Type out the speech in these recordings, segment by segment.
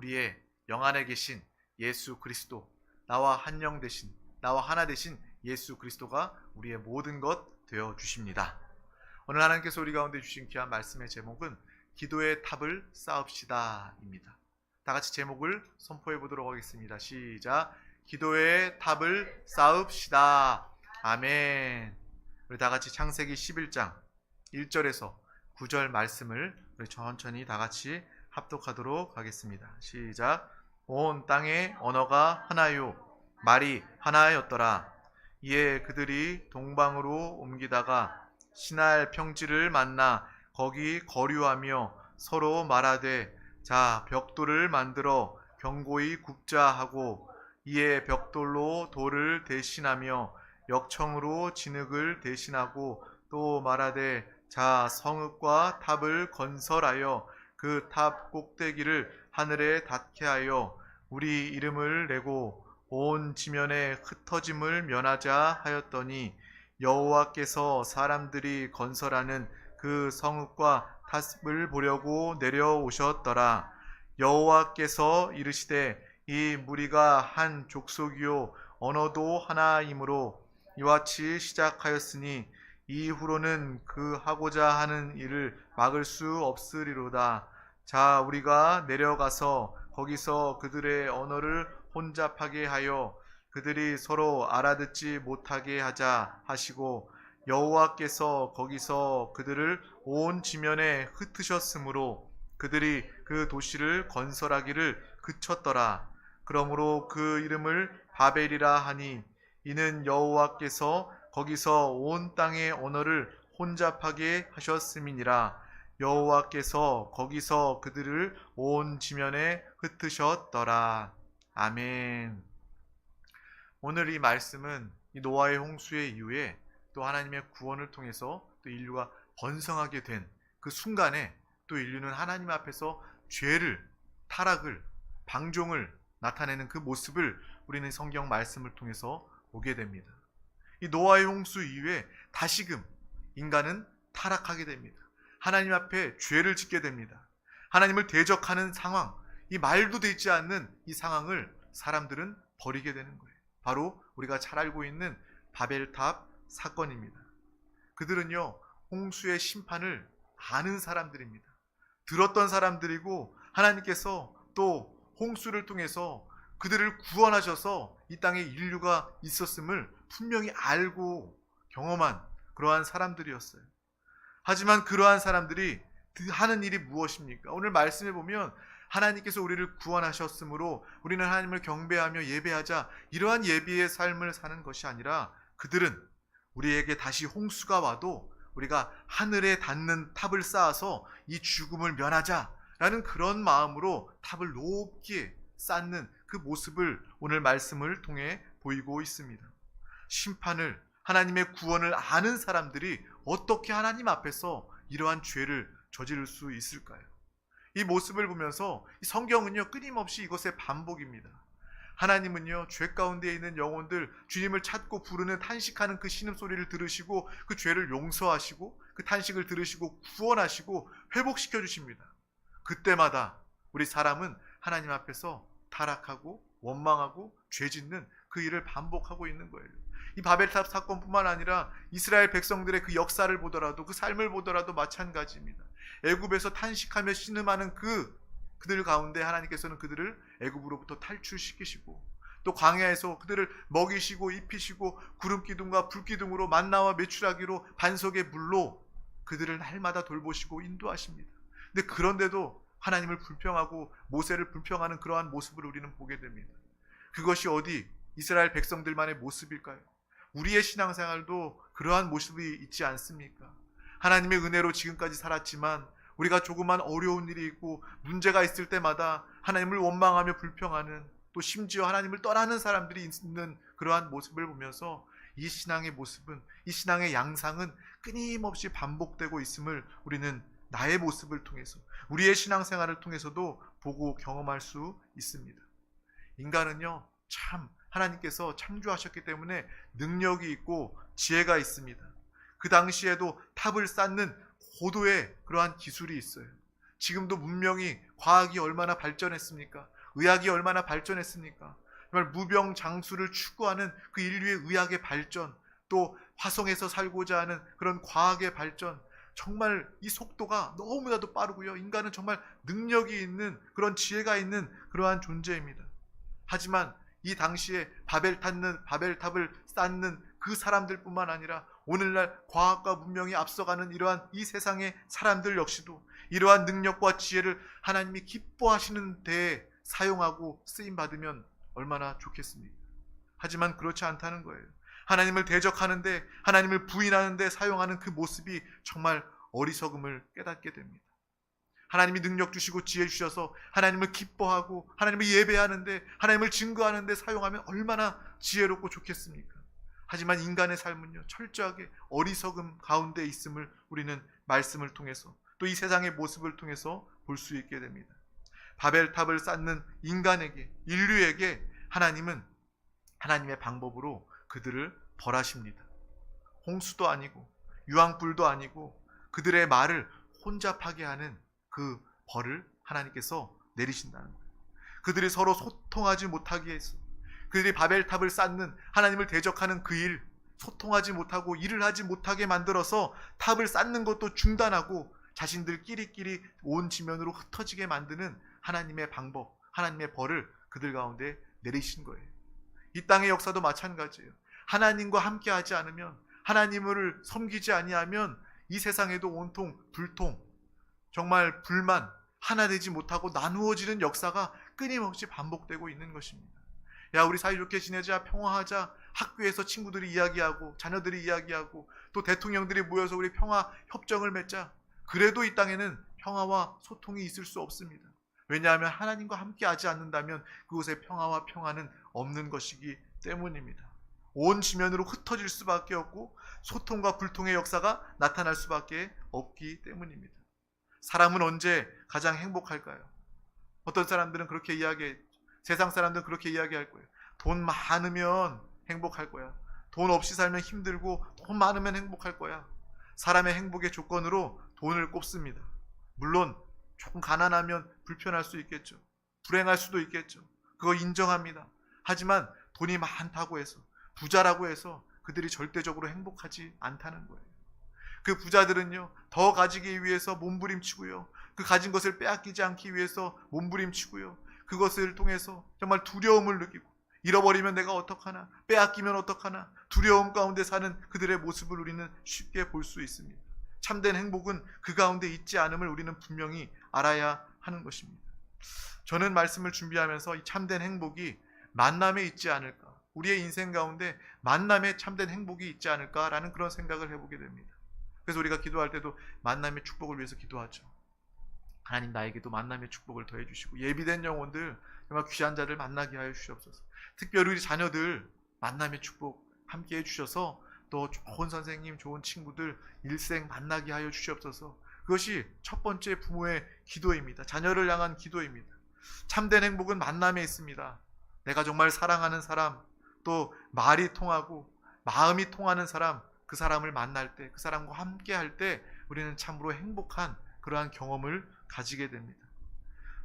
우리의 영 안에 계신 예수 그리스도, 나와 하나 되신 예수 그리스도가 우리의 모든 것 되어 주십니다. 오늘 하나님께서 우리 가운데 주신 귀한 말씀의 제목은 기도의 탑을 쌓읍시다 입니다. 다 같이 제목을 선포해 보도록 하겠습니다. 시작. 기도의 탑을 쌓읍시다. 아멘. 우리 다 같이 창세기 11장 1절에서 9절 말씀을 우리 천천히 다 같이 합독하도록 하겠습니다. 시작. 온 땅의 언어가 하나요, 말이 하나였더라. 이에 그들이 동방으로 옮기다가 신할 평지를 만나 거기 거류하며 서로 말하되, 자, 벽돌을 만들어 견고히 굽자 하고, 이에 벽돌로 돌을 대신하며 역청으로 진흙을 대신하고, 또 말하되, 자, 성읍과 탑을 건설하여 그 탑 꼭대기를 하늘에 닿게 하여 우리 이름을 내고 온 지면에 흩어짐을 면하자 하였더니, 여호와께서 사람들이 건설하는 그 성읍과 탑을 보려고 내려오셨더라. 여호와께서 이르시되, 이 무리가 한 족속이요 언어도 하나이므로 이와 같이 시작하였으니 이후로는 그 하고자 하는 일을 막을 수 없으리로다. 자, 우리가 내려가서 거기서 그들의 언어를 혼잡하게 하여 그들이 서로 알아듣지 못하게 하자 하시고, 여호와께서 거기서 그들을 온 지면에 흩으셨으므로 그들이 그 도시를 건설하기를 그쳤더라. 그러므로 그 이름을 바벨이라 하니, 이는 여호와께서 거기서 온 땅의 언어를 혼잡하게 하셨음이니라. 여호와께서 거기서 그들을 온 지면에 흩으셨더라. 아멘. 오늘 이 말씀은 이 노아의 홍수의 이후에 또 하나님의 구원을 통해서 또 인류가 번성하게 된 그 순간에 또 인류는 하나님 앞에서 죄를, 타락을, 방종을 나타내는 그 모습을 우리는 성경 말씀을 통해서 보게 됩니다. 이 노아의 홍수 이후에 다시금 인간은 타락하게 됩니다. 하나님 앞에 죄를 짓게 됩니다. 하나님을 대적하는 상황, 이 말도 되지 않는 이 상황을 사람들은 버리게 되는 거예요. 바로 우리가 잘 알고 있는 바벨탑 사건입니다. 그들은요, 홍수의 심판을 아는 사람들입니다. 들었던 사람들이고, 하나님께서 또 홍수를 통해서 그들을 구원하셔서 이 땅에 인류가 있었음을 분명히 알고 경험한 그러한 사람들이었어요. 하지만 그러한 사람들이 하는 일이 무엇입니까? 오늘 말씀에 보면 하나님께서 우리를 구원하셨으므로 우리는 하나님을 경배하며 예배하자, 이러한 예배의 삶을 사는 것이 아니라, 그들은 우리에게 다시 홍수가 와도 우리가 하늘에 닿는 탑을 쌓아서 이 죽음을 면하자라는 그런 마음으로 탑을 높게 쌓는 그 모습을 오늘 말씀을 통해 보이고 있습니다. 심판을, 하나님의 구원을 아는 사람들이 어떻게 하나님 앞에서 이러한 죄를 저지를 수 있을까요? 이 모습을 보면서 성경은요, 끊임없이 이것의 반복입니다. 하나님은요, 죄 가운데 있는 영혼들, 주님을 찾고 부르는 탄식하는 그 신음소리를 들으시고 그 죄를 용서하시고 그 탄식을 들으시고 구원하시고 회복시켜 주십니다. 그때마다 우리 사람은 하나님 앞에서 타락하고 원망하고 죄짓는 그 일을 반복하고 있는 거예요. 이 바벨탑 사건뿐만 아니라 이스라엘 백성들의 그 역사를 보더라도, 그 삶을 보더라도 마찬가지입니다. 애굽에서 탄식하며 신음하는 그들 가운데 하나님께서는 그들을 애굽으로부터 탈출시키시고, 또 광야에서 그들을 먹이시고 입히시고 구름기둥과 불기둥으로 만나와 메추라기로 반석의 물로 그들을 날마다 돌보시고 인도하십니다. 근데 그런데도 하나님을 불평하고 모세를 불평하는 그러한 모습을 우리는 보게 됩니다. 그것이 어디 이스라엘 백성들만의 모습일까요? 우리의 신앙생활도 그러한 모습이 있지 않습니까? 하나님의 은혜로 지금까지 살았지만 우리가 조그만 어려운 일이 있고 문제가 있을 때마다 하나님을 원망하며 불평하는, 또 심지어 하나님을 떠나는 사람들이 있는 그러한 모습을 보면서 이 신앙의 모습은, 이 신앙의 양상은 끊임없이 반복되고 있음을 우리는 나의 모습을 통해서, 우리의 신앙생활을 통해서도 보고 경험할 수 있습니다. 인간은요, 참 하나님께서 창조하셨기 때문에 능력이 있고 지혜가 있습니다. 그 당시에도 탑을 쌓는 고도의 그러한 기술이 있어요. 지금도 문명이, 과학이 얼마나 발전했습니까? 의학이 얼마나 발전했습니까? 정말 무병장수를 추구하는 그 인류의 의학의 발전, 또 화성에서 살고자 하는 그런 과학의 발전, 정말 이 속도가 너무나도 빠르고요. 인간은 정말 능력이 있는, 그런 지혜가 있는 그러한 존재입니다. 하지만 이 당시에 바벨탑을 쌓는 그 사람들뿐만 아니라 오늘날 과학과 문명이 앞서가는 이러한 이 세상의 사람들 역시도 이러한 능력과 지혜를 하나님이 기뻐하시는 데에 사용하고 쓰임받으면 얼마나 좋겠습니까? 하지만 그렇지 않다는 거예요. 하나님을 대적하는데, 하나님을 부인하는데 사용하는 그 모습이 정말 어리석음을 깨닫게 됩니다. 하나님이 능력 주시고 지혜 주셔서 하나님을 기뻐하고 하나님을 예배하는데, 하나님을 증거하는데 사용하면 얼마나 지혜롭고 좋겠습니까? 하지만 인간의 삶은요, 철저하게 어리석음 가운데 있음을 우리는 말씀을 통해서, 또 이 세상의 모습을 통해서 볼 수 있게 됩니다. 바벨탑을 쌓는 인간에게, 인류에게 하나님은 하나님의 방법으로 그들을 벌하십니다. 홍수도 아니고 유황불도 아니고 그들의 말을 혼잡하게 하는 그 벌을 하나님께서 내리신다는 거예요. 그들이 서로 소통하지 못하게 해서, 그들이 바벨탑을 쌓는, 하나님을 대적하는 그 일, 소통하지 못하고 일을 하지 못하게 만들어서 탑을 쌓는 것도 중단하고 자신들끼리끼리 온 지면으로 흩어지게 만드는 하나님의 방법, 하나님의 벌을 그들 가운데 내리신 거예요. 이 땅의 역사도 마찬가지예요. 하나님과 함께하지 않으면, 하나님을 섬기지 아니하면 이 세상에도 온통 불통, 정말 불만, 하나 되지 못하고 나누어지는 역사가 끊임없이 반복되고 있는 것입니다. 야, 우리 사이좋게 지내자, 평화하자, 학교에서 친구들이 이야기하고 자녀들이 이야기하고 또 대통령들이 모여서 우리 평화 협정을 맺자. 그래도 이 땅에는 평화와 소통이 있을 수 없습니다. 왜냐하면 하나님과 함께하지 않는다면 그곳에 평화와 평화는 없는 것이기 때문입니다. 온 지면으로 흩어질 수밖에 없고 소통과 불통의 역사가 나타날 수밖에 없기 때문입니다. 사람은 언제 가장 행복할까요? 어떤 사람들은 그렇게 세상 사람들은 그렇게 이야기할 거예요. 돈 많으면 행복할 거야. 돈 없이 살면 힘들고 돈 많으면 행복할 거야. 사람의 행복의 조건으로 돈을 꼽습니다. 물론 조금 가난하면 불편할 수 있겠죠. 불행할 수도 있겠죠. 그거 인정합니다. 하지만 돈이 많다고 해서, 부자라고 해서 그들이 절대적으로 행복하지 않다는 거예요. 그 부자들은요, 더 가지기 위해서 몸부림치고요, 그 가진 것을 빼앗기지 않기 위해서 몸부림치고요, 그것을 통해서 정말 두려움을 느끼고, 잃어버리면 내가 어떡하나, 빼앗기면 어떡하나, 두려움 가운데 사는 그들의 모습을 우리는 쉽게 볼 수 있습니다. 참된 행복은 그 가운데 있지 않음을 우리는 분명히 알아야 하는 것입니다. 저는 말씀을 준비하면서 이 참된 행복이 만남에 있지 않을까, 우리의 인생 가운데 만남에 참된 행복이 있지 않을까라는 그런 생각을 해보게 됩니다. 그래서 우리가 기도할 때도 만남의 축복을 위해서 기도하죠. 하나님, 나에게도 만남의 축복을 더해 주시고 예비된 영혼들, 정말 귀한 자들 만나게 하여 주시옵소서. 특별히 우리 자녀들 만남의 축복 함께 해주셔서 또 좋은 선생님, 좋은 친구들 일생 만나게 하여 주시옵소서. 그것이 첫 번째 부모의 기도입니다. 자녀를 향한 기도입니다. 참된 행복은 만남에 있습니다. 내가 정말 사랑하는 사람, 또 말이 통하고 마음이 통하는 사람, 그 사람을 만날 때, 그 사람과 함께 할 때 우리는 참으로 행복한 그러한 경험을 가지게 됩니다.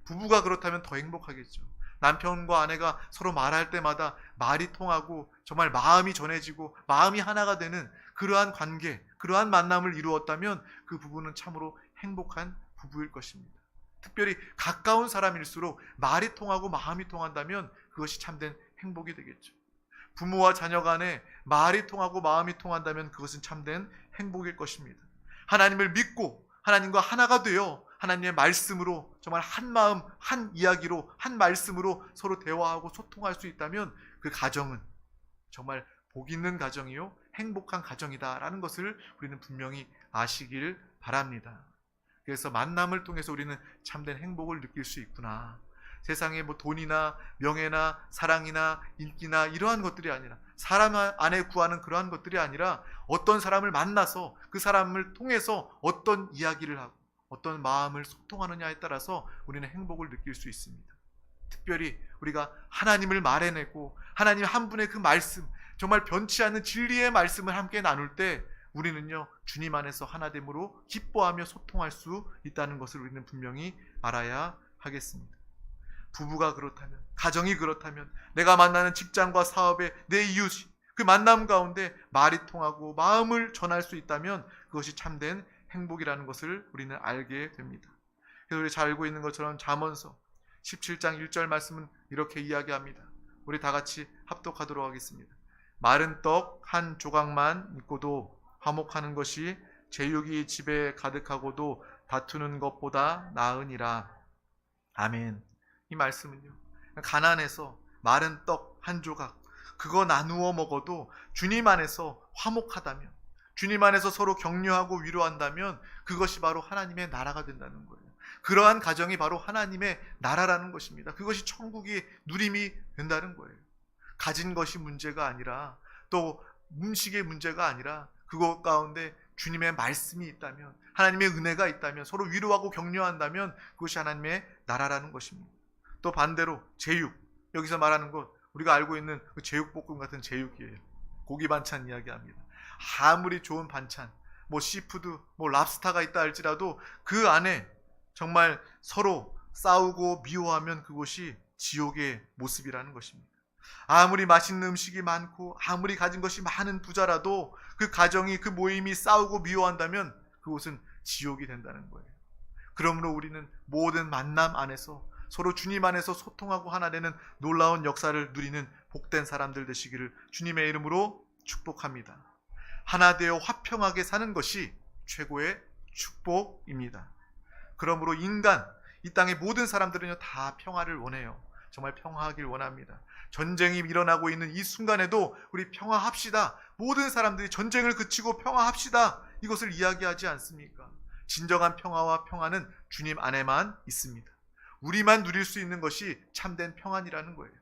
부부가 그렇다면 더 행복하겠죠. 남편과 아내가 서로 말할 때마다 말이 통하고 정말 마음이 전해지고 마음이 하나가 되는 그러한 관계, 그러한 만남을 이루었다면 그 부부는 참으로 행복한 부부일 것입니다. 특별히 가까운 사람일수록 말이 통하고 마음이 통한다면 그것이 참된 행복이 되겠죠. 부모와 자녀 간에 말이 통하고 마음이 통한다면 그것은 참된 행복일 것입니다. 하나님을 믿고 하나님과 하나가 되어 하나님의 말씀으로 정말 한 마음, 한 이야기로, 한 말씀으로 서로 대화하고 소통할 수 있다면 그 가정은 정말 복 있는 가정이요, 행복한 가정이다라는 것을 우리는 분명히 아시길 바랍니다. 그래서 만남을 통해서 우리는 참된 행복을 느낄 수 있구나. 세상에 뭐 돈이나 명예나 사랑이나 인기나 이러한 것들이 아니라, 사람 안에 구하는 그러한 것들이 아니라 어떤 사람을 만나서 그 사람을 통해서 어떤 이야기를 하고 어떤 마음을 소통하느냐에 따라서 우리는 행복을 느낄 수 있습니다. 특별히 우리가 하나님을 말해내고 하나님 한 분의 그 말씀, 정말 변치 않는 진리의 말씀을 함께 나눌 때 우리는요 주님 안에서 하나됨으로 기뻐하며 소통할 수 있다는 것을 우리는 분명히 알아야 하겠습니다. 부부가 그렇다면, 가정이 그렇다면, 내가 만나는 직장과 사업에 내 이웃이 그 만남 가운데 말이 통하고 마음을 전할 수 있다면 그것이 참된 행복이라는 것을 우리는 알게 됩니다. 그래서 우리 잘 알고 있는 것처럼 잠언서 17장 1절 말씀은 이렇게 이야기합니다. 우리 다 같이 합독하도록 하겠습니다. 마른 떡 한 조각만 있고도 화목하는 것이 제육이 집에 가득하고도 다투는 것보다 나으니라. 아멘. 이 말씀은요, 가난해서 마른 떡 한 조각 그거 나누어 먹어도 주님 안에서 화목하다면, 주님 안에서 서로 격려하고 위로한다면 그것이 바로 하나님의 나라가 된다는 거예요. 그러한 가정이 바로 하나님의 나라라는 것입니다. 그것이 천국의 누림이 된다는 거예요. 가진 것이 문제가 아니라, 또 음식의 문제가 아니라, 그것 가운데 주님의 말씀이 있다면, 하나님의 은혜가 있다면, 서로 위로하고 격려한다면 그것이 하나님의 나라라는 것입니다. 또 반대로 제육, 여기서 말하는 것 우리가 알고 있는 그 제육볶음 같은 제육이에요. 고기 반찬 이야기합니다. 아무리 좋은 반찬, 뭐 시푸드, 뭐 랍스타가 있다 할지라도 그 안에 정말 서로 싸우고 미워하면 그것이 지옥의 모습이라는 것입니다. 아무리 맛있는 음식이 많고 아무리 가진 것이 많은 부자라도 그 가정이, 그 모임이 싸우고 미워한다면 그것은 지옥이 된다는 거예요. 그러므로 우리는 모든 만남 안에서 서로 주님 안에서 소통하고 하나 되는 놀라운 역사를 누리는 복된 사람들 되시기를 주님의 이름으로 축복합니다. 하나 되어 화평하게 사는 것이 최고의 축복입니다. 그러므로 인간, 이 땅의 모든 사람들은요 다 평화를 원해요. 정말 평화하길 원합니다. 전쟁이 일어나고 있는 이 순간에도 우리 평화합시다. 모든 사람들이 전쟁을 그치고 평화합시다. 이것을 이야기하지 않습니까? 진정한 평화와 평안은 주님 안에만 있습니다. 우리만 누릴 수 있는 것이 참된 평안이라는 거예요.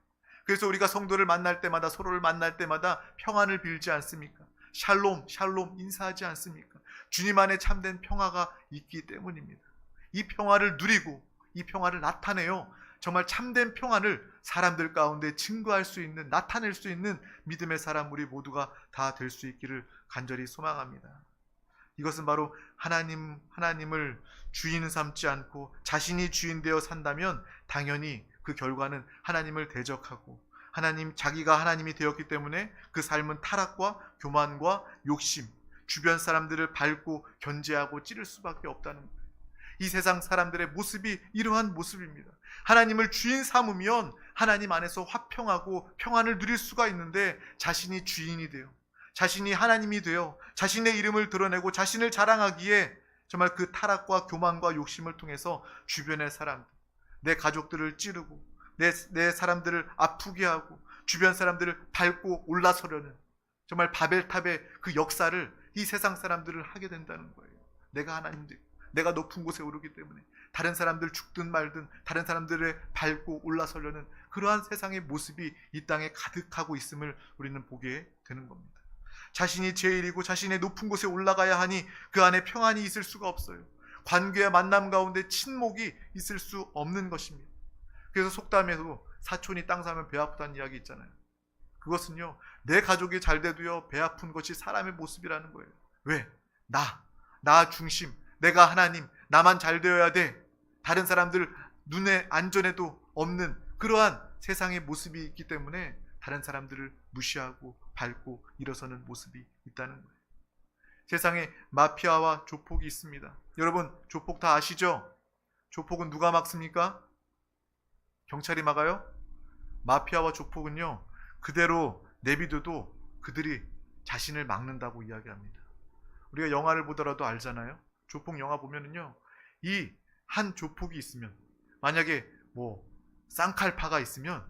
그래서 우리가 성도를 만날 때마다, 서로를 만날 때마다 평안을 빌지 않습니까? 샬롬, 샬롬 인사하지 않습니까? 주님 안에 참된 평화가 있기 때문입니다. 이 평화를 누리고 이 평화를 나타내요 정말 참된 평안을 사람들 가운데 증거할 수 있는, 나타낼 수 있는 믿음의 사람 우리 모두가 다 될 수 있기를 간절히 소망합니다. 이것은 바로 하나님을 주인 삼지 않고 자신이 주인 되어 산다면 당연히 그 결과는 하나님을 대적하고, 자기가 하나님이 되었기 때문에 그 삶은 타락과 교만과 욕심, 주변 사람들을 밟고 견제하고 찌를 수밖에 없다는 거예요. 이 세상 사람들의 모습이 이러한 모습입니다. 하나님을 주인 삼으면 하나님 안에서 화평하고 평안을 누릴 수가 있는데, 자신이 주인이 되어, 자신이 하나님이 되어 자신의 이름을 드러내고 자신을 자랑하기에 정말 그 타락과 교만과 욕심을 통해서 주변의 사람들, 내 가족들을 찌르고 내 사람들을 아프게 하고 주변 사람들을 밟고 올라서려는 정말 바벨탑의 그 역사를 이 세상 사람들을 하게 된다는 거예요. 내가 하나님 되고 내가 높은 곳에 오르기 때문에 다른 사람들 죽든 말든 다른 사람들을 밟고 올라서려는 그러한 세상의 모습이 이 땅에 가득하고 있음을 우리는 보게 되는 겁니다. 자신이 제일이고 자신의 높은 곳에 올라가야 하니 그 안에 평안이 있을 수가 없어요. 관계와 만남 가운데 친목이 있을 수 없는 것입니다. 그래서 속담에도 사촌이 땅 사면 배 아프다는 이야기 있잖아요. 그것은요, 내 가족이 잘 돼도요 배 아픈 것이 사람의 모습이라는 거예요. 왜? 나 중심, 내가 하나님, 나만 잘 되어야 돼. 다른 사람들 눈에 안전에도 없는 그러한 세상의 모습이 있기 때문에 다른 사람들을 무시하고 밟고 일어서는 모습이 있다는 거예요. 세상에 마피아와 조폭이 있습니다. 여러분, 조폭 다 아시죠? 조폭은 누가 막습니까? 경찰이 막아요? 마피아와 조폭은요, 그대로 내비둬도 그들이 자신을 막는다고 이야기합니다. 우리가 영화를 보더라도 알잖아요. 조폭 영화 보면은요, 이 한 조폭이 있으면, 만약에 쌍칼파가 있으면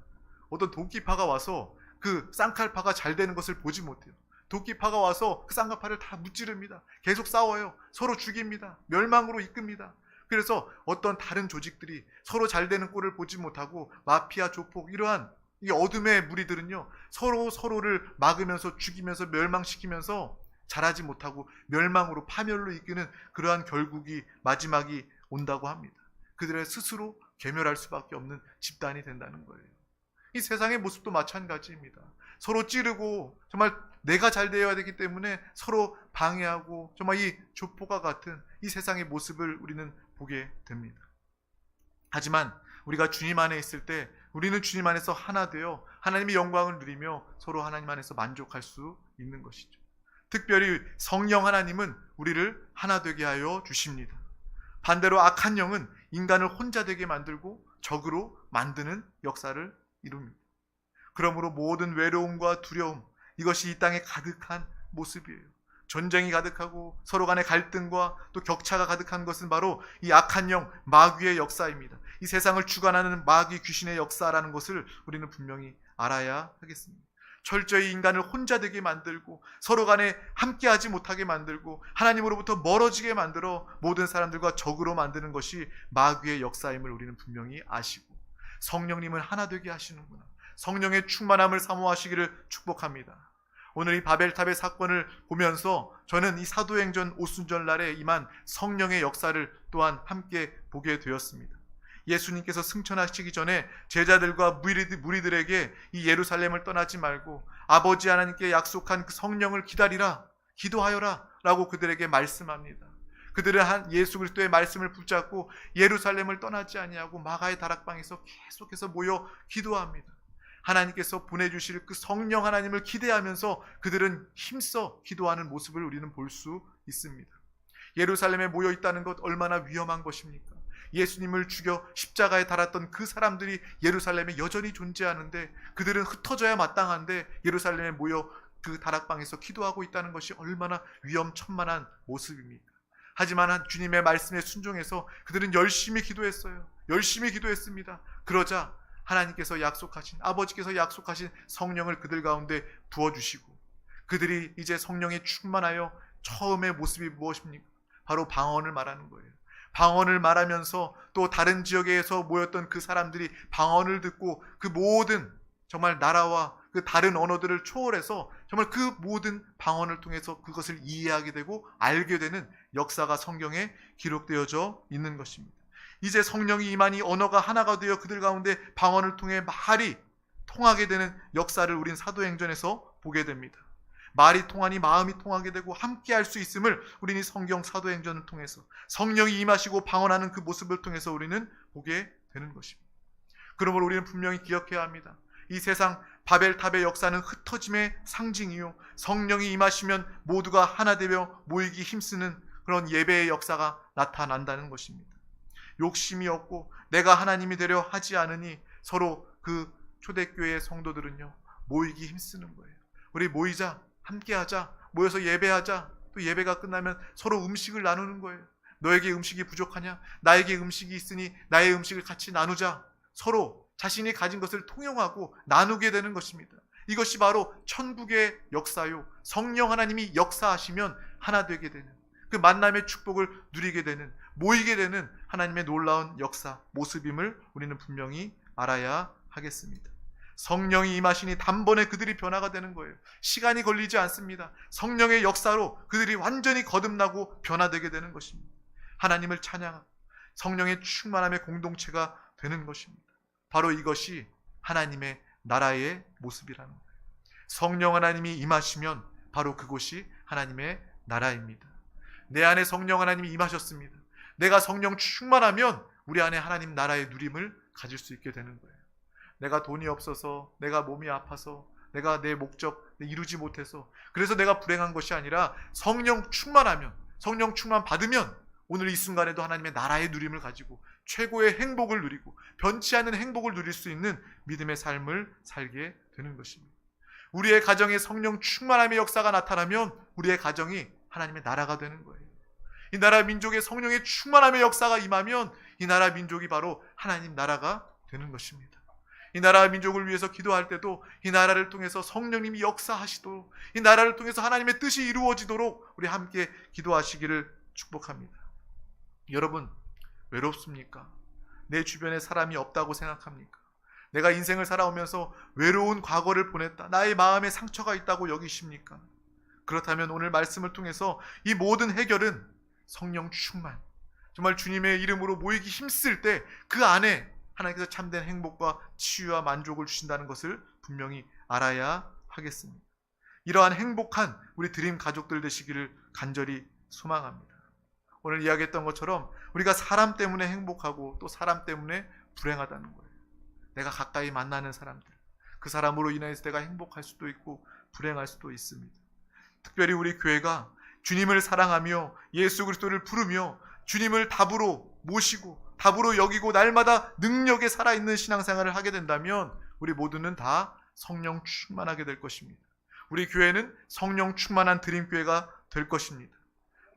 어떤 도끼파가 와서 그 쌍칼파가 잘 되는 것을 보지 못해요. 도끼파가 와서 그 쌍칼파를 다 무찌릅니다. 계속 싸워요. 서로 죽입니다. 멸망으로 이끕니다. 그래서 어떤 다른 조직들이 서로 잘 되는 꼴을 보지 못하고 마피아, 조폭, 이러한 이 어둠의 무리들은요, 서로를 막으면서 죽이면서 멸망시키면서 잘하지 못하고 멸망으로, 파멸로 이끄는 그러한 결국이, 마지막이 온다고 합니다. 그들의 스스로 괴멸할 수밖에 없는 집단이 된다는 거예요. 이 세상의 모습도 마찬가지입니다. 서로 찌르고 정말 내가 잘 되어야 되기 때문에 서로 방해하고 정말 이 조폭과 같은 이 세상의 모습을 우리는 보게 됩니다. 하지만 우리가 주님 안에 있을 때 우리는 주님 안에서 하나 되어 하나님의 영광을 누리며 서로 하나님 안에서 만족할 수 있는 것이죠. 특별히 성령 하나님은 우리를 하나 되게 하여 주십니다. 반대로 악한 영은 인간을 혼자 되게 만들고 적으로 만드는 역사를 이룹니다. 그러므로 모든 외로움과 두려움, 이것이 이 땅에 가득한 모습이에요. 전쟁이 가득하고 서로 간의 갈등과 또 격차가 가득한 것은 바로 이 악한 영, 마귀의 역사입니다. 이 세상을 주관하는 마귀 귀신의 역사라는 것을 우리는 분명히 알아야 하겠습니다. 철저히 인간을 혼자 되게 만들고 서로 간에 함께하지 못하게 만들고 하나님으로부터 멀어지게 만들어 모든 사람들과 적으로 만드는 것이 마귀의 역사임을 우리는 분명히 아시고, 성령님은 하나 되게 하시는구나, 성령의 충만함을 사모하시기를 축복합니다. 오늘 이 바벨탑의 사건을 보면서 저는 이 사도행전 오순절날에 임한 성령의 역사를 또한 함께 보게 되었습니다. 예수님께서 승천하시기 전에 제자들과 무리들에게 이 예루살렘을 떠나지 말고 아버지 하나님께 약속한 그 성령을 기다리라, 기도하여라 라고 그들에게 말씀합니다. 그들은 예수 그리스도의 말씀을 붙잡고 예루살렘을 떠나지 아니하고 마가의 다락방에서 계속해서 모여 기도합니다. 하나님께서 보내주실 그 성령 하나님을 기대하면서 그들은 힘써 기도하는 모습을 우리는 볼 수 있습니다. 예루살렘에 모여 있다는 것 얼마나 위험한 것입니까? 예수님을 죽여 십자가에 달았던 그 사람들이 예루살렘에 여전히 존재하는데 그들은 흩어져야 마땅한데 예루살렘에 모여 그 다락방에서 기도하고 있다는 것이 얼마나 위험천만한 모습입니까? 하지만 주님의 말씀에 순종해서 그들은 열심히 기도했어요. 열심히 기도했습니다. 그러자 하나님께서 약속하신, 아버지께서 약속하신 성령을 그들 가운데 부어주시고 그들이 이제 성령에 충만하여 처음의 모습이 무엇입니까? 바로 방언을 말하는 거예요. 방언을 말하면서 또 다른 지역에서 모였던 그 사람들이 방언을 듣고 그 모든 정말 나라와 그 다른 언어들을 초월해서 정말 그 모든 방언을 통해서 그것을 이해하게 되고 알게 되는 역사가 성경에 기록되어져 있는 것입니다. 이제 성령이 임하니 언어가 하나가 되어 그들 가운데 방언을 통해 말이 통하게 되는 역사를 우린 사도행전에서 보게 됩니다. 말이 통하니 마음이 통하게 되고 함께 할 수 있음을 우리는 이 성경 사도행전을 통해서 성령이 임하시고 방언하는 그 모습을 통해서 우리는 보게 되는 것입니다. 그러므로 우리는 분명히 기억해야 합니다. 이 세상 바벨탑의 역사는 흩어짐의 상징이요, 성령이 임하시면 모두가 하나 되며 모이기 힘쓰는 그런 예배의 역사가 나타난다는 것입니다. 욕심이 없고 내가 하나님이 되려 하지 않으니 서로 그 초대교회의 성도들은요 모이기 힘쓰는 거예요. 우리 모이자, 함께하자, 모여서 예배하자. 또 예배가 끝나면 서로 음식을 나누는 거예요. 너에게 음식이 부족하냐? 나에게 음식이 있으니 나의 음식을 같이 나누자. 서로 자신이 가진 것을 통용하고 나누게 되는 것입니다. 이것이 바로 천국의 역사요, 성령 하나님이 역사하시면 하나 되게 되는 그 만남의 축복을 누리게 되는, 모이게 되는 하나님의 놀라운 역사, 모습임을 우리는 분명히 알아야 하겠습니다. 성령이 임하시니 단번에 그들이 변화가 되는 거예요. 시간이 걸리지 않습니다. 성령의 역사로 그들이 완전히 거듭나고 변화되게 되는 것입니다. 하나님을 찬양하고 성령의 충만함의 공동체가 되는 것입니다. 바로 이것이 하나님의 나라의 모습이라는 거예요. 성령 하나님이 임하시면 바로 그곳이 하나님의 나라입니다. 내 안에 성령 하나님이 임하셨습니다. 내가 성령 충만하면 우리 안에 하나님 나라의 누림을 가질 수 있게 되는 거예요. 내가 돈이 없어서, 내가 몸이 아파서, 내가 내 목적 이루지 못해서 그래서 내가 불행한 것이 아니라 성령 충만하면, 성령 충만 받으면 오늘 이 순간에도 하나님의 나라의 누림을 가지고 최고의 행복을 누리고 변치 않는 행복을 누릴 수 있는 믿음의 삶을 살게 되는 것입니다. 우리의 가정에 성령 충만함의 역사가 나타나면 우리의 가정이 하나님의 나라가 되는 거예요. 이 나라 민족의 성령의 충만함의 역사가 임하면 이 나라 민족이 바로 하나님 나라가 되는 것입니다. 이 나라 민족을 위해서 기도할 때도 이 나라를 통해서 성령님이 역사하시도록, 이 나라를 통해서 하나님의 뜻이 이루어지도록 우리 함께 기도하시기를 축복합니다. 여러분, 외롭습니까? 내 주변에 사람이 없다고 생각합니까? 내가 인생을 살아오면서 외로운 과거를 보냈다, 나의 마음에 상처가 있다고 여기십니까? 그렇다면 오늘 말씀을 통해서 이 모든 해결은 성령 충만, 정말 주님의 이름으로 모이기 힘쓸 때 그 안에 하나님께서 참된 행복과 치유와 만족을 주신다는 것을 분명히 알아야 하겠습니다. 이러한 행복한 우리 드림 가족들 되시기를 간절히 소망합니다. 오늘 이야기했던 것처럼 우리가 사람 때문에 행복하고 또 사람 때문에 불행하다는 거예요. 내가 가까이 만나는 사람들, 그 사람으로 인해서 내가 행복할 수도 있고 불행할 수도 있습니다. 특별히 우리 교회가 주님을 사랑하며 예수 그리스도를 부르며 주님을 답으로 모시고 답으로 여기고 날마다 능력에 살아있는 신앙생활을 하게 된다면 우리 모두는 다 성령 충만하게 될 것입니다. 우리 교회는 성령 충만한 드림교회가 될 것입니다.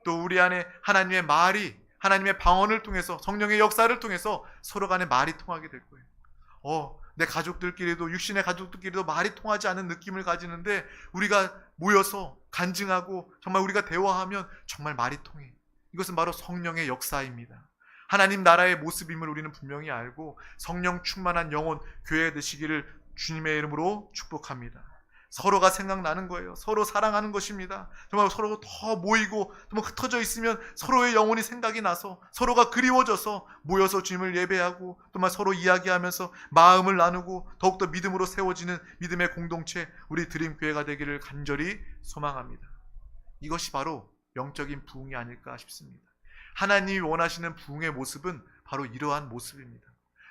또 우리 안에 하나님의 말이, 하나님의 방언을 통해서, 성령의 역사를 통해서 서로 간에 말이 통하게 될 거예요. 내 가족들끼리도, 육신의 가족들끼리도 말이 통하지 않은 느낌을 가지는데 우리가 모여서 간증하고 정말 우리가 대화하면 정말 말이 통해. 이것은 바로 성령의 역사입니다. 하나님 나라의 모습임을 우리는 분명히 알고 성령 충만한 영혼 교회 되시기를 주님의 이름으로 축복합니다. 서로가 생각나는 거예요. 서로 사랑하는 것입니다. 정말 서로 더 모이고 좀 흩어져 있으면 서로의 영혼이 생각이 나서 서로가 그리워져서 모여서 주님을 예배하고 또 서로 이야기하면서 마음을 나누고 더욱더 믿음으로 세워지는 믿음의 공동체, 우리 드림교회가 되기를 간절히 소망합니다. 이것이 바로 영적인 부흥이 아닐까 싶습니다. 하나님이 원하시는 부흥의 모습은 바로 이러한 모습입니다.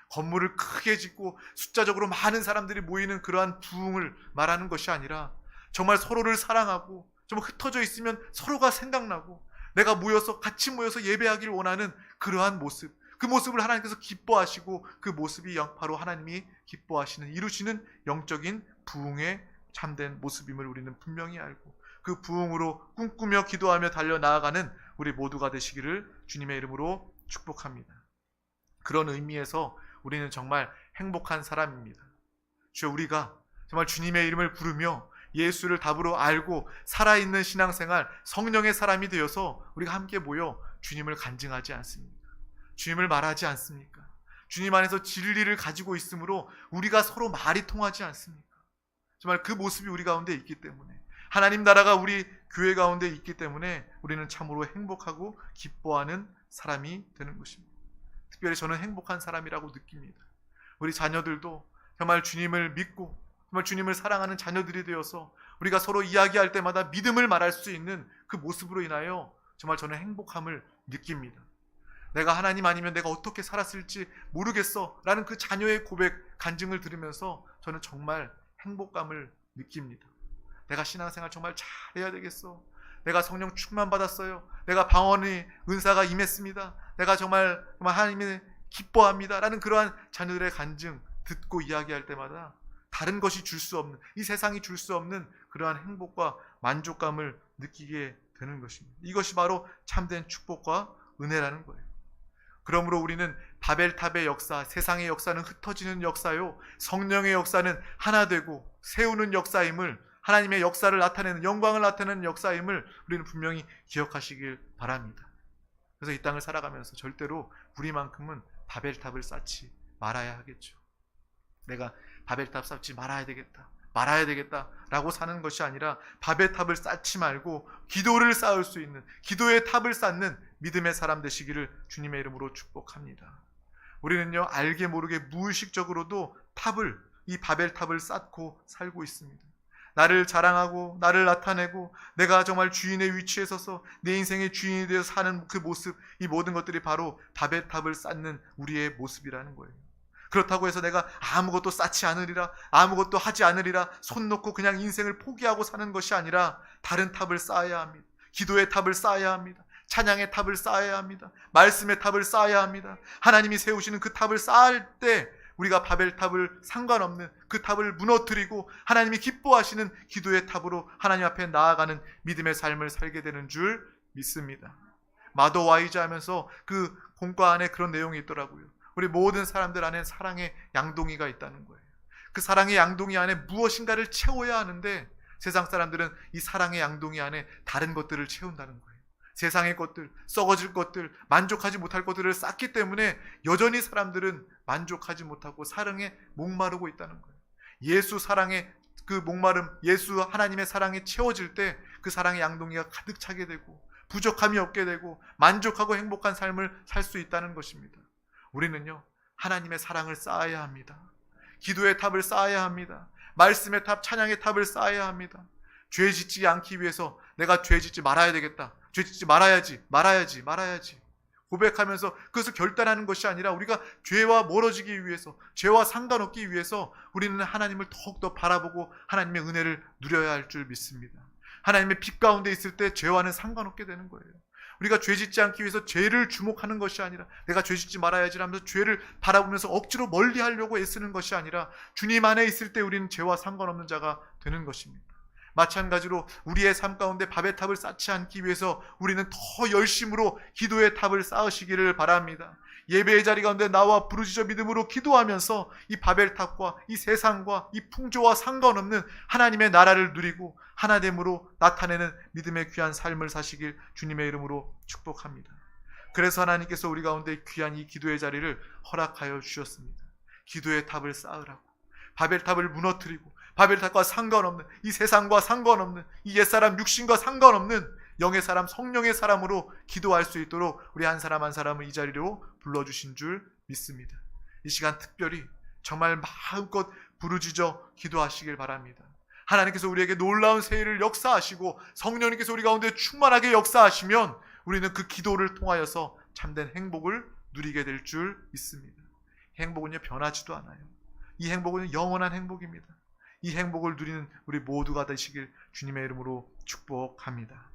건물을 크게 짓고 숫자적으로 많은 사람들이 모이는 그러한 부흥을 말하는 것이 아니라 정말 서로를 사랑하고 좀 흩어져 있으면 서로가 생각나고 내가 같이 모여서 예배하기를 원하는 그러한 모습, 그 모습을 하나님께서 기뻐하시고 그 모습이 바로 하나님이 기뻐하시는, 이루시는 영적인 부흥의 참된 모습임을 우리는 분명히 알고 그 부흥으로 꿈꾸며 기도하며 달려나아가는 우리 모두가 되시기를 주님의 이름으로 축복합니다. 그런 의미에서 우리는 정말 행복한 사람입니다. 주여, 우리가 정말 주님의 이름을 부르며 예수를 답으로 알고 살아있는 신앙생활, 성령의 사람이 되어서 우리가 함께 모여 주님을 간증하지 않습니까? 주님을 말하지 않습니까? 주님 안에서 진리를 가지고 있으므로 우리가 서로 말이 통하지 않습니까? 정말 그 모습이 우리 가운데 있기 때문에, 하나님 나라가 우리 교회 가운데 있기 때문에 우리는 참으로 행복하고 기뻐하는 사람이 되는 것입니다. 특별히 저는 행복한 사람이라고 느낍니다. 우리 자녀들도 정말 주님을 믿고 정말 주님을 사랑하는 자녀들이 되어서 우리가 서로 이야기할 때마다 믿음을 말할 수 있는 그 모습으로 인하여 정말 저는 행복함을 느낍니다. 내가 하나님 아니면 내가 어떻게 살았을지 모르겠어 라는 그 자녀의 고백, 간증을 들으면서 저는 정말 행복감을 느낍니다. 내가 신앙생활 정말 잘해야 되겠어. 내가 성령 충만 받았어요. 내가 방언의 은사가 임했습니다. 내가 정말 하나님이 기뻐합니다 라는 그러한 자녀들의 간증 듣고 이야기할 때마다 다른 것이 줄 수 없는, 이 세상이 줄 수 없는 그러한 행복과 만족감을 느끼게 되는 것입니다. 이것이 바로 참된 축복과 은혜라는 거예요. 그러므로 우리는 바벨탑의 역사, 세상의 역사는 흩어지는 역사요, 성령의 역사는 하나 되고 세우는 역사임을, 하나님의 역사를 나타내는, 영광을 나타내는 역사임을 우리는 분명히 기억하시길 바랍니다. 그래서 이 땅을 살아가면서 절대로 우리만큼은 바벨탑을 쌓지 말아야 하겠죠. 내가 바벨탑 쌓지 말아야 되겠다 라고 사는 것이 아니라 바벨탑을 쌓지 말고 기도를 쌓을 수 있는, 기도의 탑을 쌓는 믿음의 사람 되시기를 주님의 이름으로 축복합니다. 우리는요, 알게 모르게 무의식적으로도 이 바벨탑을 쌓고 살고 있습니다. 나를 자랑하고 나를 나타내고 내가 정말 주인의 위치에 서서 내 인생의 주인이 되어서 사는 그 모습, 이 모든 것들이 바로 바벨탑을 쌓는 우리의 모습이라는 거예요. 그렇다고 해서 내가 아무것도 쌓지 않으리라, 아무것도 하지 않으리라, 손 놓고 그냥 인생을 포기하고 사는 것이 아니라 다른 탑을 쌓아야 합니다. 기도의 탑을 쌓아야 합니다. 찬양의 탑을 쌓아야 합니다. 말씀의 탑을 쌓아야 합니다. 하나님이 세우시는 그 탑을 쌓을 때 우리가 바벨탑을 상관없는 그 탑을 무너뜨리고 하나님이 기뻐하시는 기도의 탑으로 하나님 앞에 나아가는 믿음의 삶을 살게 되는 줄 믿습니다. 마더와이즈 하면서 그 공과 안에 그런 내용이 있더라고요. 우리 모든 사람들 안에 사랑의 양동이가 있다는 거예요. 그 사랑의 양동이 안에 무엇인가를 채워야 하는데 세상 사람들은 이 사랑의 양동이 안에 다른 것들을 채운다는 거예요. 세상의 것들, 썩어질 것들, 만족하지 못할 것들을 쌓기 때문에 여전히 사람들은 만족하지 못하고 사랑에 목마르고 있다는 거예요. 예수 사랑의 그 목마름, 예수 하나님의 사랑에 채워질 때 그 사랑의 양동이가 가득 차게 되고 부족함이 없게 되고 만족하고 행복한 삶을 살 수 있다는 것입니다. 우리는요, 하나님의 사랑을 쌓아야 합니다. 기도의 탑을 쌓아야 합니다. 말씀의 탑, 찬양의 탑을 쌓아야 합니다. 죄 짓지 않기 위해서 내가 죄 짓지 말아야 되겠다. 죄 짓지 말아야지. 고백하면서 그것을 결단하는 것이 아니라 우리가 죄와 멀어지기 위해서, 죄와 상관없기 위해서 우리는 하나님을 더욱더 바라보고 하나님의 은혜를 누려야 할 줄 믿습니다. 하나님의 빛 가운데 있을 때 죄와는 상관없게 되는 거예요. 우리가 죄 짓지 않기 위해서 죄를 주목하는 것이 아니라 내가 죄 짓지 말아야지 하면서 죄를 바라보면서 억지로 멀리 하려고 애쓰는 것이 아니라 주님 안에 있을 때 우리는 죄와 상관없는 자가 되는 것입니다. 마찬가지로 우리의 삶 가운데 밥의 탑을 쌓지 않기 위해서 우리는 더 열심으로 기도의 탑을 쌓으시기를 바랍니다. 예배의 자리 가운데 나와 부르짖어 믿음으로 기도하면서 이 바벨탑과 이 세상과 이 풍조와 상관없는 하나님의 나라를 누리고 하나됨으로 나타내는 믿음의 귀한 삶을 사시길 주님의 이름으로 축복합니다. 그래서 하나님께서 우리 가운데 귀한 이 기도의 자리를 허락하여 주셨습니다. 기도의 탑을 쌓으라고, 바벨탑을 무너뜨리고 바벨탑과 상관없는, 이 세상과 상관없는, 이 옛사람 육신과 상관없는 영의 사람, 성령의 사람으로 기도할 수 있도록 우리 한 사람 한 사람을 이 자리로 불러주신 줄 믿습니다. 이 시간 특별히 정말 마음껏 부르짖어 기도하시길 바랍니다. 하나님께서 우리에게 놀라운 새해를 역사하시고 성령님께서 우리 가운데 충만하게 역사하시면 우리는 그 기도를 통하여서 참된 행복을 누리게 될 줄 믿습니다. 행복은요, 변하지도 않아요. 이 행복은 영원한 행복입니다. 이 행복을 누리는 우리 모두가 되시길 주님의 이름으로 축복합니다.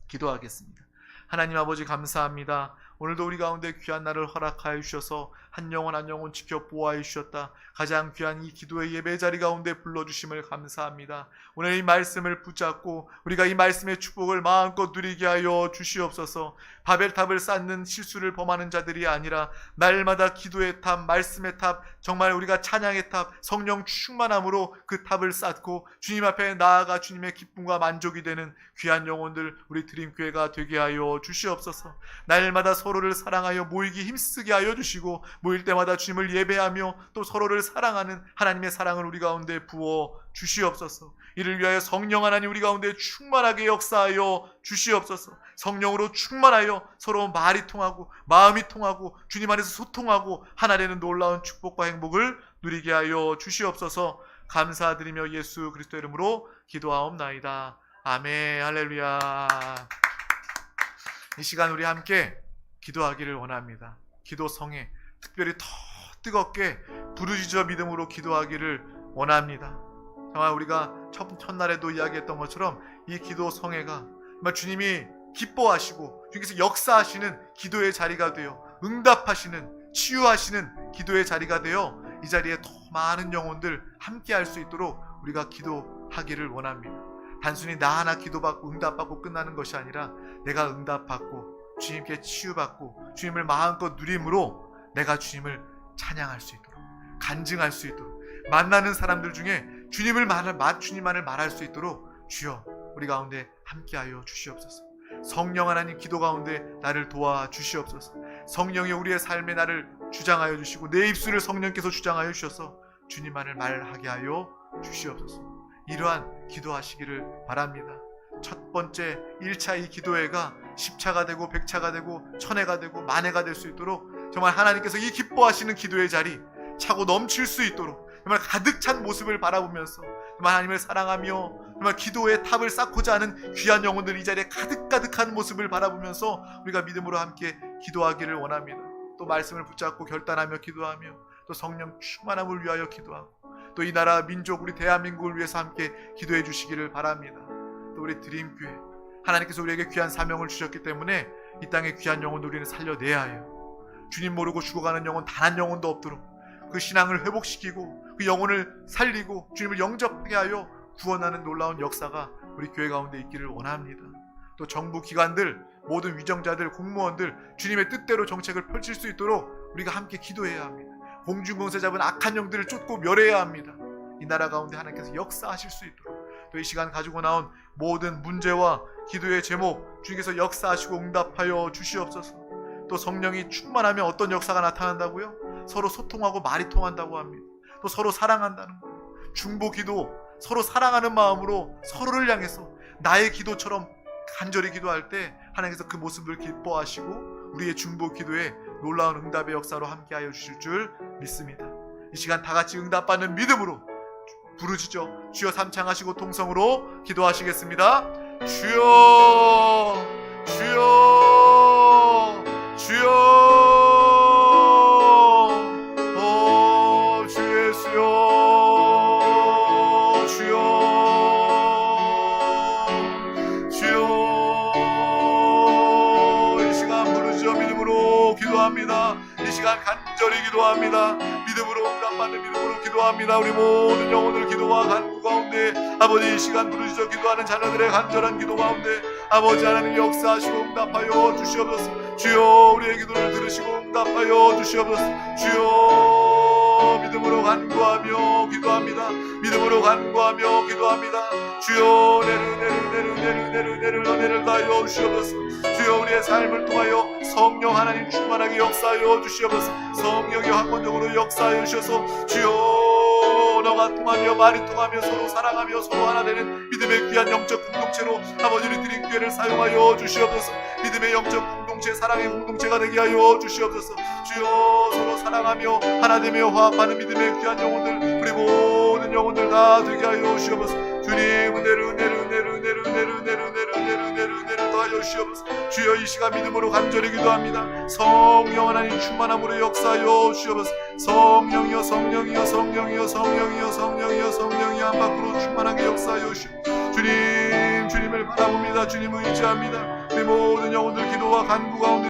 기도하겠습니다. 하나님 아버지 감사합니다. 오늘도 우리 가운데 귀한 날을 허락하여 주셔서 한 영혼 한 영혼 지켜 보호하여 주셨다. 가장 귀한 이 기도의 예배 자리 가운데 불러주심을 감사합니다. 오늘 이 말씀을 붙잡고 우리가 이 말씀의 축복을 마음껏 누리게 하여 주시옵소서. 바벨탑을 쌓는 실수를 범하는 자들이 아니라 날마다 기도의 탑, 말씀의 탑, 정말 우리가 찬양의 탑, 성령 충만함으로 그 탑을 쌓고 주님 앞에 나아가 주님의 기쁨과 만족이 되는 귀한 영혼들 우리 드림교회가 되게 하여 주시옵소서. 날마다 서로를 사랑하여 모이기 힘쓰게 하여 주시고 모일 때마다 주님을 예배하며 또 서로를 사랑하는 하나님의 사랑을 우리 가운데 부어 주시옵소서. 이를 위하여 성령 하나님 우리 가운데 충만하게 역사하여 주시옵소서. 성령으로 충만하여 서로 말이 통하고 마음이 통하고 주님 안에서 소통하고 하나 되는 놀라운 축복과 행복을 누리게 하여 주시옵소서. 감사드리며 예수 그리스도 이름으로 기도하옵나이다. 아멘. 할렐루야. 이 시간 우리 함께 기도하기를 원합니다. 기도성에 특별히 더 뜨겁게 부르짖어 믿음으로 기도하기를 원합니다. 정말 우리가 첫날에도 이야기했던 것처럼 이 기도성회가 정말 주님이 기뻐하시고 주님께서 역사하시는 기도의 자리가 되어 응답하시는 치유하시는 기도의 자리가 되어 이 자리에 더 많은 영혼들 함께 할 수 있도록 우리가 기도하기를 원합니다. 단순히 나 하나 기도받고 응답받고 끝나는 것이 아니라 내가 응답받고 주님께 치유받고 주님을 마음껏 누림으로 내가 주님을 찬양할 수 있도록 간증할 수 있도록 만나는 사람들 중에 주님만을 말할 수 있도록 주여 우리 가운데 함께하여 주시옵소서. 성령 하나님 기도 가운데 나를 도와 주시옵소서. 성령이 우리의 삶에 나를 주장하여 주시고 내 입술을 성령께서 주장하여 주셔서 주님만을 말하게 하여 주시옵소서. 이러한 기도하시기를 바랍니다. 첫 번째 1차 이 기도회가 10차가 되고 100차가 되고 1000회가 되고 만회가 될 수 있도록 정말 하나님께서 이 기뻐하시는 기도의 자리 차고 넘칠 수 있도록 정말 가득 찬 모습을 바라보면서 정말 하나님을 사랑하며 정말 기도의 탑을 쌓고자 하는 귀한 영혼들 이 자리에 가득가득한 모습을 바라보면서 우리가 믿음으로 함께 기도하기를 원합니다. 또 말씀을 붙잡고 결단하며 기도하며 또 성령 충만함을 위하여 기도하고 또 이 나라 민족 우리 대한민국을 위해서 함께 기도해 주시기를 바랍니다. 또 우리 드림교회 하나님께서 우리에게 귀한 사명을 주셨기 때문에 이 땅의 귀한 영혼을 우리는 살려내야 해요. 주님 모르고 죽어가는 영혼 단 한 영혼도 없도록 그 신앙을 회복시키고 그 영혼을 살리고 주님을 영접하게 하여 구원하는 놀라운 역사가 우리 교회 가운데 있기를 원합니다. 또 정부 기관들 모든 위정자들 공무원들 주님의 뜻대로 정책을 펼칠 수 있도록 우리가 함께 기도해야 합니다. 공중공세 잡은 악한 영들을 쫓고 멸해야 합니다. 이 나라 가운데 하나님께서 역사하실 수 있도록 또 이 시간 가지고 나온 모든 문제와 기도의 제목 주님께서 역사하시고 응답하여 주시옵소서. 또 성령이 충만하면 어떤 역사가 나타난다고요? 서로 소통하고 말이 통한다고 합니다. 또 서로 사랑한다는 거예요. 중보 기도 서로 사랑하는 마음으로 서로를 향해서 나의 기도처럼 간절히 기도할 때 하나님께서 그 모습을 기뻐하시고 우리의 중보 기도에 놀라운 응답의 역사로 함께하여 주실 줄 믿습니다. 이 시간 다 같이 응답받는 믿음으로 부르짖어 주여 삼창하시고 통성으로 기도하시겠습니다. 주여 주여 주여 주 예수여 주여 주여 이 시간 부르짖어 믿음으로 기도합니다. 이 시간 간절히 기도합니다. 믿음으로 응답받는 믿음으로 기도합니다. 우리 모든 영혼을 기도와 간구 가운데 아버지 이 시간 부르짖어 기도하는 자녀들의 간절한 기도 가운데 아버지 하나님 역사하시고 응답하여 주시옵소서. 주여 우리의 기도를 들으시고 응답하여 주시옵소서. 주여 믿음으로 간구하며 기도합니다. 믿음으로 간구하며 기도합니다. 주여 내를 은혜를 다하여 주시옵소서. 주여 우리의 삶을 통하여 성령 하나님 충만하게 역사하여 주시옵소서. 성령이 학원적으로 역사하여 주셔서 주여 언어가 통하며 말이 통하며 서로 사랑하며 서로 하나 되는 믿음의 귀한 영적 공동체로 아버지를 드린 기회를 사용하여 주시옵소서. 믿음의 영적 공동체 사랑의 공동체가 되게 하여 주시옵소서. 주여 서로 사랑하며 하나 되며 화합하는 믿음의 귀한 영혼들 우리 모든 영혼들 다 되게 하여 주시옵소서. 주님 은혜를 더하여 주시옵소서. 주여 이 시간 믿음으로 간절히 기도합니다. 성령 하나님 충만함으로 역사하여 주시옵소서. 성령이여 성령이여 성령이여 성령이여 성령이여 성령이여 한 밖으로 충만하게 역사하여 주시옵소서. 주님 주님을 바라봅니다. 주님을 의지합니다. 우리 모든 영혼들 기도와 간구 가운데